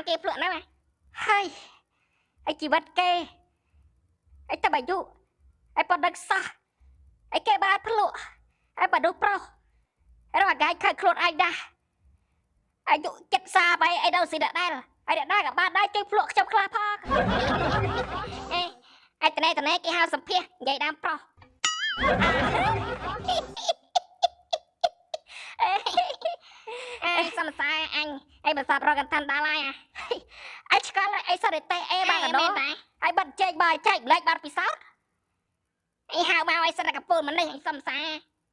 គេភ្លក់ណាហើយឯជីវិតគេឯតបអាយុឯប៉ុណ្ណឹងសោះឯគេបានភ្លក់ឯបដុប្រុសឯរកអាកាយខឹកខ្លួនឯងដែរអាយុចិត្តសាបឯនៅស៊ីដដែលឯអ្នកណាក៏បានដែរជួយភ្លក់ខ្ញុំខ្លះផងឯតនេគេហៅសម្ភាសនិយាយដើមប្រុសសំសាអញឯបសាទរកតាន់ដល់ហើយឯឆ្កល់ឯសរិតេអេបានកដោហើយបាត់ជែកបាយចែកម្លែកបាត់ពិសោធន៍ឯហៅមកឲ្យសិនតែកពូលម្នេះឯសំសា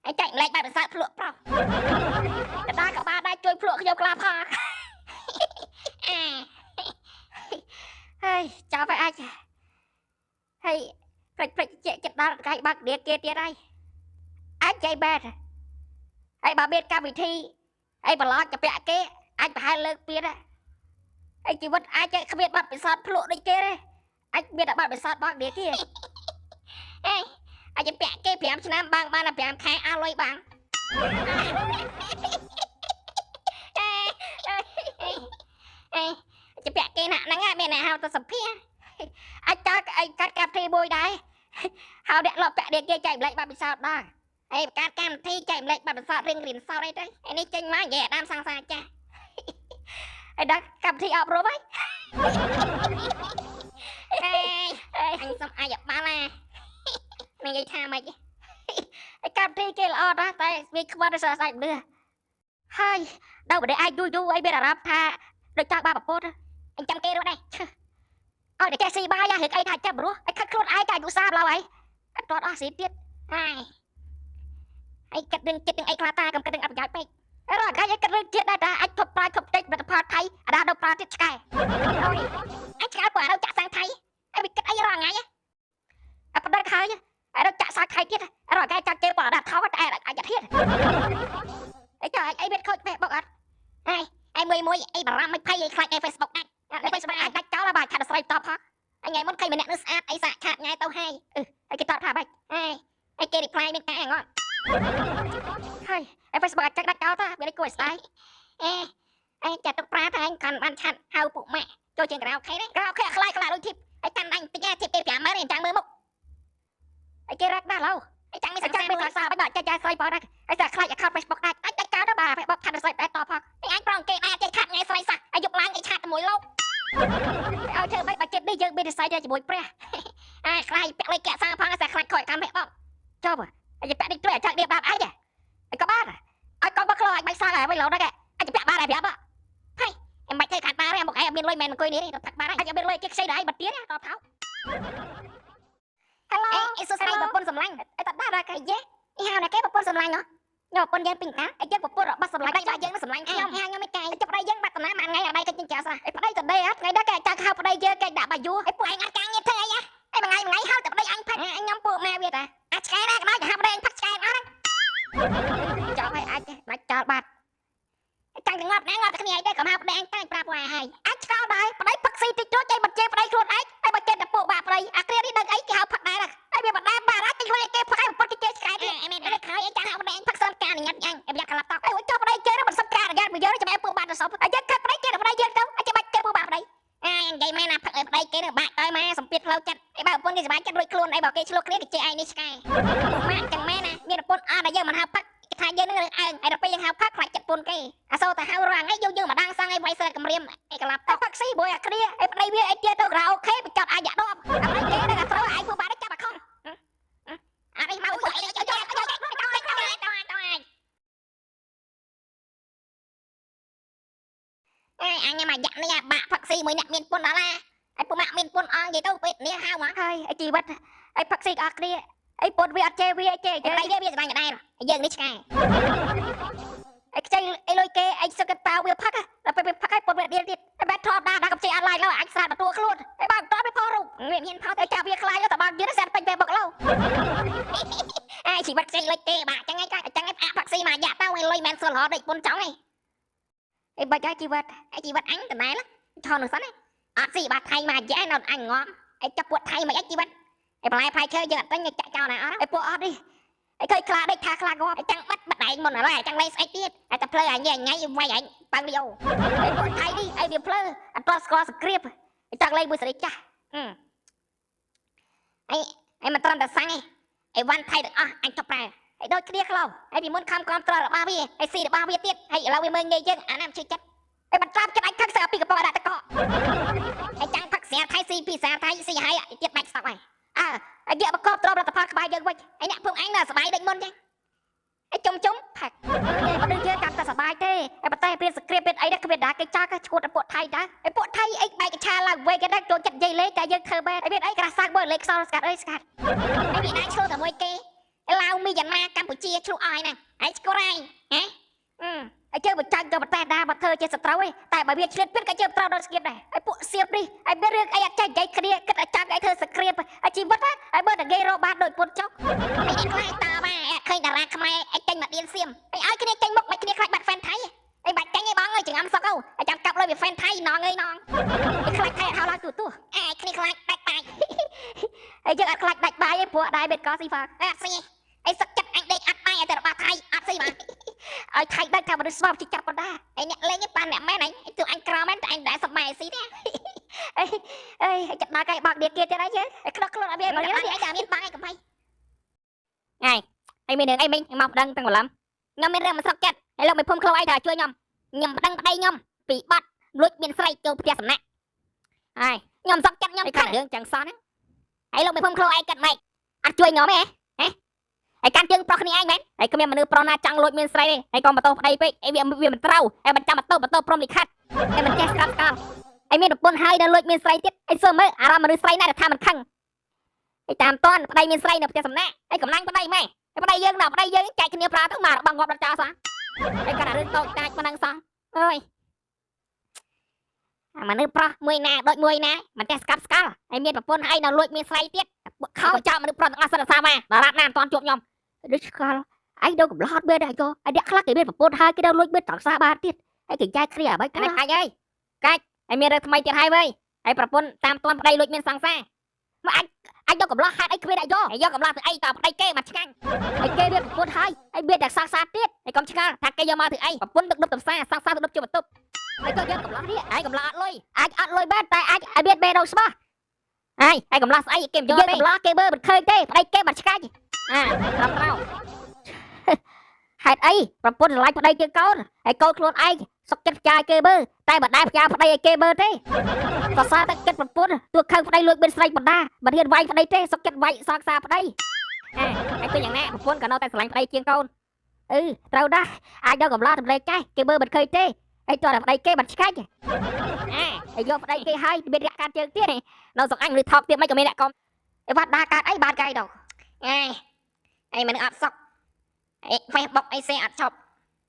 ឯចែកម្លែកបាត់ពិសោធន៍ភ្លក់ប្រុសកដាក៏បានដែរជួយភ្លក់ខ្ញុំខ្លះផងហើយចាប់ឲ្យអាចហើយព្រិចចិត្តដល់កាយបាក់ដៀគេទៀតហើយអាចចៃបែតហើយបើមានកម្មវិធីហើយប្រឡោចទៅពាក់គេអាចប្រហែលលើកទៀតហើយជីវិតអាចគ្មានបាត់ពិសោធន៍ភ្លក់ដូចគេទេអាចមានតែបាត់ពិសោធន៍បាក់ដៀគេអាចពាក់គេ5ឆ្នាំបានតែ5ខែអស់លុយបានจะแปะเกณฑ์นั่งแม่เนี่ยเฮาตัวสัมผัสไอ้จ้าไอ้การที่บวยได้เฮาเด็กเราแปะเด็กใจเล็กบาบิสาวได้ไอ้การที่ใจเล็กบาบิสาวเร่งรินสาวได้ด้วยไอ้นี่จริงมั้ยแย่ดามสังสารจ้าไอ้ดักกับที่ออกรู้ไหมanh xong ai dập ba la mày gây tha màyไอ้กับที่เกลอได้แต่มีขบวนจะใส่เนื้อให้đâu mà để ai vui vui ai biết làรับtha được cho ba bọc bốt anh chăm kê rồi đây ôi để che xì ba ya hiện ai thay chăm bữa anh khắc luôn ai cài vụ xa lâu ấy anh toàn ở xí tiết ai cắt đừng chết đừng ai qua ta cầm cắt đừng ập giải bay rồi cái cắt đừng chết đây anh thụp prai thụp tết bật phật thay đã đâu prai tiết sky rồi anh sky quả đâu chả sang thay anh bị cắt ai rồi ngay à bắt đây khai nhá ai đâu chả sang khai tiết rồi cái chặt kê quả đặt tháo cái ai anh chặt thiết ấy trời anh biết khơi mẹ bọc ăn ai môi ai bảo làm mấy pay ai khai ai Facebook này ai Facebook ai đặt cháu là bài chặt sợi top hả anh ngày muốn khai mình nè nó sát ai sạ chặt ngay tao hay ai cái top thả bài ai kê reply bên cái ngon hay ai Facebook chắc đặt cháu ta bên đây cười style ai chặt tóc pra thôi anh cần ban chặt hao phụ mẹ cho chuyện rau khay đấy rau khay khai khai đôi thịt ai cần anh tính thịt kê trả mấy này trang mới mốc ai kê rắc đã lâu ai chẳng biết sao bây giờ cha xoay bỏ ra ai giờ khai account Facebook này anh cháu đó bà phải bóc thành xoay top hả anh prong kê ai chơi khát ngay xoay sạc ai dục lang ai chặt mũi lốcเอาเธอไปเก็บได้ยังไม่ได้ใส่ได้จะบ่อยเปรี้ยใครแปะเลยแกะสร้างพังแต่ใครคอยกันแม่บ้องชอบอ่ะไอ้จะแปะได้ด้วยจากเดียบแบบไอ้เนี่ยไอ้ก็บ้าอ่ะไอ้ก็บ้าคลอยไม่สร้างอะไรไม่หลอกได้แกไอ้จะแปะบ้าอะไรแบบอ่ะเฮ้ยไอ้ไม่เคยขาดบ้าเลยบอกไอ้เป็นลอยแมนกุยนี่เราถักบ้าได้ไอ้จะเป็นลอยเก็กใส่ได้บัดเตี้ยเนี่ยต่อเท้าฮัลโหลไอ้สุดท้ายแบบปนสำลังไอ้ตัดบ้าอะไรกันเยอะไอ้ห่าวเนี่ยแกแบบปนสำลังเนาะnhờ con dân bình cá, ai dân một bữa rồi bắt sầm lại đây dân nó sầm lại nhom hang nhom mấy cây, chụp đây dân bắt tầm mà ngay ở đây cái chân chảo sao, ai đây từ đây á, ngay đó cái chặt hao ở đây dân cái đạp bà vua, ai anh ăn như thế nhá, ai mà ngày hao từ đây anh phát, anh nhom bùa mẹ biết à, cái đó nói hao đây anh phát cái đó đấy, cho mày ai mà cho bạt, chẳng được ngọt cái này đây cầm hao đây anh tay bạc hoài hay, anh cao đây, ở đây phát xì thì chốt chơi bật chơi ở đây luôn ai bật chơi đập bộ bạc đây, cái này đi đừng ấy cái hao phát đây là, ai biết bật đá bà đó cái này cái phát cái bật chơi cái này, em đây khai anh chẳng hao đây anh phát sơn ca này nhặt anh, emอยากlaptopไอ้เจ้าไปเจอแล้วมันสับการกันไปเยอะจะไปปูบาดสอบไอ้เจ้าขับไปเจอไปเยอะเจ้าไอ้เจ้าไปเจอปูบาดไปไงแม่น่ะผักไปเจอบ้าต่อยมาสมปิดเราจัดไอ้บ้าปนที่สบายจัดรวยคลุนไอ้บอกเกชโลกเรียกเจไอ้นี่สกายมาจังแม่น่ะนี่ปนอะไรเยอะมันหาพักทายเยอะนึงไอ้เราไปยังหาพักใครจัดปนกี้อ่ะโซ่แต่หารังไอ้เยอะมาดังสร้างไอ้ไวเซอร์กับเรียมไอ้กระลับแต่พักซี่บอยเคลียไอ้ไปเวียไอ้เจ้าตัวเราโอเคไปจอดไอ้ยาดอมไอ้เจ้าได้กับเราไอ้ปูบาดได้จับมาคอมอะไรมาอุ้ยไอ้เจ้าanh mà dặn này bạ phật si mới nhận miền pôn đó là ai pôn mạng miền pôn on gì đâu vậy nè hao mà thôi ai chỉ bắt ai phật si ở kia ai pôn vi chơi đây bây giờ đang ở đây rồi ai dừng đi sky ai chơi ai lôi kê ai sao cái tao vừa phắc á là phải phắc ai pôn vi đi ai bắt thọp đã gặp chơi onlineแล้วanh sạt vào tua luôn ai bao đó mới pho rồi nguyện nhiên phao tới chào việc lạiแล้วแต่บางยืนsạtไปvề bậc lâu ai chỉ bắt si lôi kê bạ chẳng ai phật si mà dạ tao ai lôi men sờ lò đây pôn chóng nàyไอ้บ้าใจจีวัดอังแต่ไหนล่ะชอนหนึ่งสันไอ้สิบาทไทยมาแย่นอนอังงอไอ้จับปวดไทยมาแย่จีวัดไอ้ปลายไฟเชยเยอะตั้งยังจะเจ้าไหนไอ้ปวดอดดิไอ้เคยคลาได้คาคลาก็ไอ้จังบัดไหนหมดอะไรจังเลยไอ้เตี้ยไอ้ตะเพลย์ไอ้ยังไงไว้ไอ้ปังเดียวไอ้ปวดไทยดิไอ้ វាភ្លើអត់តស្គាល់សង្គ្រាមចង់លេងមួយសេរីចាស់អីមិនត្រឹមតែសាំងឯអីវ៉ាន់ថៃទាំងអស់អញចុះប្រើហើយដូចគ្នាខ្លោហើយពីមុនខំគ្រប់ត្ររបស់វាហើយស៊ីរបស់វាទៀតហើយឥឡូវវាមើងងាយយើងអាណាមជឿចិត្តហើយមិនតាមចិត្តអញខឹកស្អាពីកប៉ោដាក់តកហើយចាំងផឹកស្រាថៃស៊ីពីស្រាថៃស៊ីហើយទៀតបាច់ស្តុកហើយអាយកបកបត្ររដ្ឋបាលក្បែរយើងវិញហើយអ្នកភូមិអញនៅសុបាយដូចមុនចឹងហើយជុំផឹកមនុស្សយើងកាន់តែសុបាយទេហើយប៉ុន្តែពេលសង្គ្រាមពេលអីដែរគ្មានដាគេចាស់ក៏ឈួតតែពួកថៃដែរហើយពួកថៃអីបែកកឆាឡើងវេគេដែរចូលចិត្តនិយាយលេងតែយើងធ្វើបែបហើយមានអីក្រាស់សាច់បើលេខខ្សោស្កាត់អើយស្កាត់ហើយមានអាចឆ្លោះតែមួយគេឡាវមីយ៉ាន់ម៉ាកម្ពុជាឆ្លោះអស់ហ្នឹងហើយស្គាល់ហើយហ៎ហើយជើបញ្ចាញ់ទៅប្រទេសដាមកធ្វើជាសត្រូវឯងតែបើវាឆ្លៀតពិតក៏ជើត្រូវដល់ស្គៀបដែរហើយពួកសៀបនេះហើយមានរឿងអីអត់ចេះនិយាយគ្នាគិតឲ្យចាំឲ្យធ្វើសង្គ្រាមហើយជីវិតហើយបើតែគេរកបានដូចពុតចុកហើយខ្លាចតបឃើញតារាខ្មែរឲ្យចេញមកឌៀនសៀមហើយឲ្យគ្នាចេញមុខមិនគ្នាខ្លាចបាត់ហ្វេនថៃហើយបាច់ចេញឯងបងអើយចង្អាំសក់ហើយចាំកាប់លុយវាហ្វេនថៃណងអើយណងខ្លាចថៃអត់ហៅឡើងទូគ្នាខ្លាចដាច់បាយហើយយើងអត់ខ្លាចដាច់បាយទេព្រោះដែរបេតកស៊ីហ្វាអត់ស៊ីអីសឹកចិត្តអញដេកអត់បាយតែរបស់ថៃអត់ស៊ីមកឲ្យថៃដាច់ថាមនុស្សស្វាប់ជិះចាប់ប៉ុណ្ណាហើយអ្នកលេងប៉ាអ្នកមែនទូអញក្រមែនតែអញដែរសម័យស៊ីទេអីចិត្តដល់កែបាក់ដៀគេទៀតហើយយើងខ្នោះខ្លួនអត់មានបងអញតែមានបាំងឯងកំហៃហើយមានរឿងអីមិញមកប្តឹងទាំងបលំខ្ញុំមានរឿងមិនស្រុកចិត្តហើយលោកមិនភូមិខ្លួនឯងថាជួយខ្ញុំប្តឹងប្តីខ្ញុំពីបាត់លួចមានស្រីចូលផ្ទះសំណាក់ហើយខ្ញុំស្រុកចិត្តខ្ញុំខាត់រឿងចឹងសោះហ្នឹងហើយលោកមិនភូមិខ្លួនឯងកាត់ម៉េចអត់ជួយខ្ញុំទេហើយកាន់ជើងប្រុសគ្នាឯងមែនហើយគ្មានមនុស្សប្រុសណាចង់លួចមានស្រីទេហើយក៏បន្ទោសប្តីពេកហើយវាមិនត្រូវហើយមិនចាំបន្ទោសព្រមលិខិតហើយមិនចេះស្កាត់ស្កល់ហើយមានប្រពន្ធហើយដល់លួចមានស្រីទៀតហើយសើមើលអារម្មណ៍មនុស្សស្រីណាស់ថាមិនខឹងហើយតាមតន់ប្តីមានស្រីនៅផ្ទះសំណាក់ហើយកំឡាញ់ប្តីម៉ែហើយប្តីយើងដល់ប្តីយើងចែកគ្នាប្រើទៅមករបស់ងាប់ដល់ចោលសោះហើយគាត់តែរឿងតូចតាចប៉ុណ្ណឹងសោះអើយអាមនុស្សប្រុសមួយណាដូចមួយណាមិនចេះស្កាត់ស្កល់ហើយមានប្រពន្ធហើយដល់លួចមានស្រីទៀតខោចោលមនុស្សប្រុសទាំងអស់សិនសាមកដល់រាប់ណាមិនទាន់ជួបខ្ញុំដូចស្គាល់អញដល់កំឡោតបេដែរក៏អញអ្នកខ្លះគេមានប្រពន្ធហើយគេដល់លួចបេតតសាបានទៀតហើយគេចែកគ្នាអ្វីកាច់អើយកាច់ហើយមានរឿងថ្មីទៀតហើយវិញហើយប្រពន្ធតាមទាន់ប្តីលួចមានសង្សារមកអញដល់កំឡោះហាត់អីគ្មានដាក់យកកំឡោះទៅអីតប្តីគេមកឆ្កាញ់ហើយគេមានប្រពន្ធហើយមានតែសង្សារទៀតហើយកុំឆ្ងល់ថាគេយកមកធ្វើអីប្រពន្ធទឹកដុបតំសាសង្សារទឹកដុបជាបន្ទប់ហើយក៏យកកំឡោះនេះហើយកំឡោះអត់លុយអាចអត់លុយបានតែអាចឲ្យមានបេដោស្បោះហើយកំឡោះស្អីគេយកកំឡោះគេមើលមិនឃើញទេប្តីគេមកឆ្កាញ់ត្រឹមត្រូវហេតុអីប្រពន្ធឆ្លាញ់ប្តីគេកូនហើយកូនខ្លួនឯងសុកចិត្តផ្ចាយគេមើលតែមិនដែលផ្ចាយប្តីឲ្យគេមើលទេសរសើរតែចិត្តប្រពន្ធទោះខឹងប្តីលួចមានស្រីបណ្ដាមិនហ៊ានវាយប្តីទេសុកចិត្តវាយសងសាប្តីហើយឃើញយ៉ាងណាប្រពន្ធក៏នៅតែឆ្លាញ់ប្តីជាងកូនត្រូវដែរអាចដល់កំឡោះទម្លេកចេះគេមើលមិនឃើញទេហើយតើប្តីគេមិនឆ្កាច់ហើយយកប្តីគេហើយមានរយៈកាត់ជើងទៀតនៅស្រុកអញឬថោកទៀតមិនក៏មានអ្នកកុំវត្តដាកាត់អីបានកែដល់អីមិនអត់សុកFacebook អីសេអត់ឈប់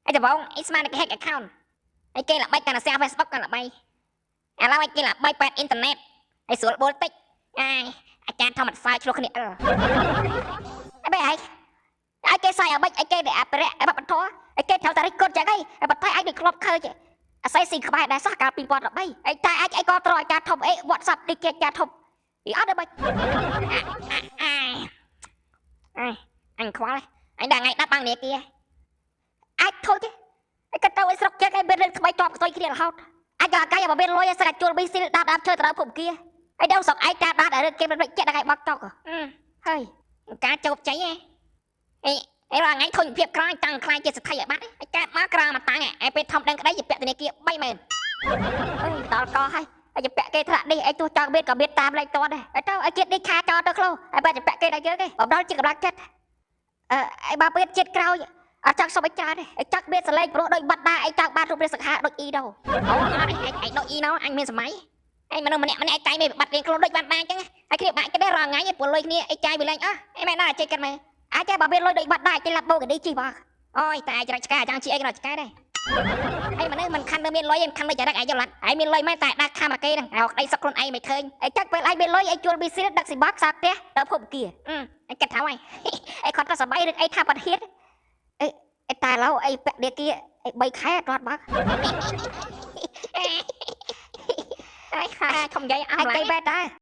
អីដំបងអីស្មានគេ hack account អីគេល្បីកាន់តែ share Facebook កាន់ល្បីឥឡូវអីគេល្បីប៉ែតអ៊ីនធឺណិតអីស្រួលបួលតិចអាចារ្យធម្មសាស្ត្រឆ្លោះគ្នាអីបែរឲ្យគេសាយអ្វីអីគេដែលអភិរក្សបបធរអីគេត្រូវតែរិះគន់ចឹងហីប៉ុន្តែអាចដូចក្លប់ឃើញអាស័យស៊ីក្បែរដែរសោះកាល2013អីតែអាចអីក៏ត្រអាចារ្យធំអី WhatsApp នេះគេអាចារ្យធំអីអត់ទេបាច់អញខ្វល់អញដល់ថ្ងៃ10បាំងនេះគេអាចធុញទេឯកទៅឲ្យស្រុកជើងឯងមានរឿងថ្មីតបខ្ទុយគ្នារហូតអាចក៏អាកាយមកមានលុយឲ្យស្រាច់ជួលប៊ីស៊ីលដាប់ជើទៅដល់ភូមិគាឯដល់ស្រុកឯងតាមដានរឿងគេមិនចិត្តដល់ថ្ងៃបាក់តុកហើយការជោគជ័យឯងរាល់ថ្ងៃធុញភាពក្រតាំងខ្លាយជាសទ្ធិឲ្យបាត់ឯកើតមកក្រមកតាំងឯពេលធំដឹងក្តីជាពាក់ធនាគារ30000ដល់កហើយឲ្យពាក់គេថ្នាក់នេះឯងទោះចង់មានក៏មានតាមលេខតដែរទៅឲ្យជាតិនេះខាចោលទៅខ្លួនឲ្យបាច់ពាក់គេដល់យើងទេបំដល់ជាកម្លាំងចិត្តឯបើពេលជាតិក្រោយអត់ចង់សុំឲ្យច្រើនទេចង់មានសលេងព្រោះដូចបាត់ដាឯងចង់បានរូបរាងសង្ហាដូចអ៊ីដោអូអត់ឯងដូចអ៊ីណូអញមានសម័យឯងមនុស្សម្នាក់ឯងតែមានបាត់រៀងខ្លួនដូចបាត់ដាអញ្ចឹងហើយគ្នាបាក់គេដែររាល់ថ្ងៃឯងពលលុយគ្នាឯងចាយវាលេងឯងមែនណាចេះគិតមើលអាចបើមានលុយដូចបាត់ដាចេះឡាប់បូកឌីជីបងអូយតែអាចរកឆ្កែចង់ជីអីក៏រកឆ្កែដែរឯងមនុស្សមិនខាន់ទៅមានលុយឯងខាន់ទៅចរិតឯងយល់អត់ឯងមានលុយមែនតែដាក់ខាំអាគេហ្នឹងឲ្យក្តីសុខខ្លួនឯងមិនឃើញឯងចាក់ពេលឯងមានលុយឯងជួលប៊ីស៊ីលដឹកស៊ីបាក់សាផ្ទះដល់ភពគាឯងគិតថាហើយឯងគាត់ក៏សប្បាយឬអីថាបាត់ហៀតអីតែឡូវអីពាក់ដេគាអី3ខែអត់បាក់អីខាធំនិយាយអស់ហើយគេបែតដែរ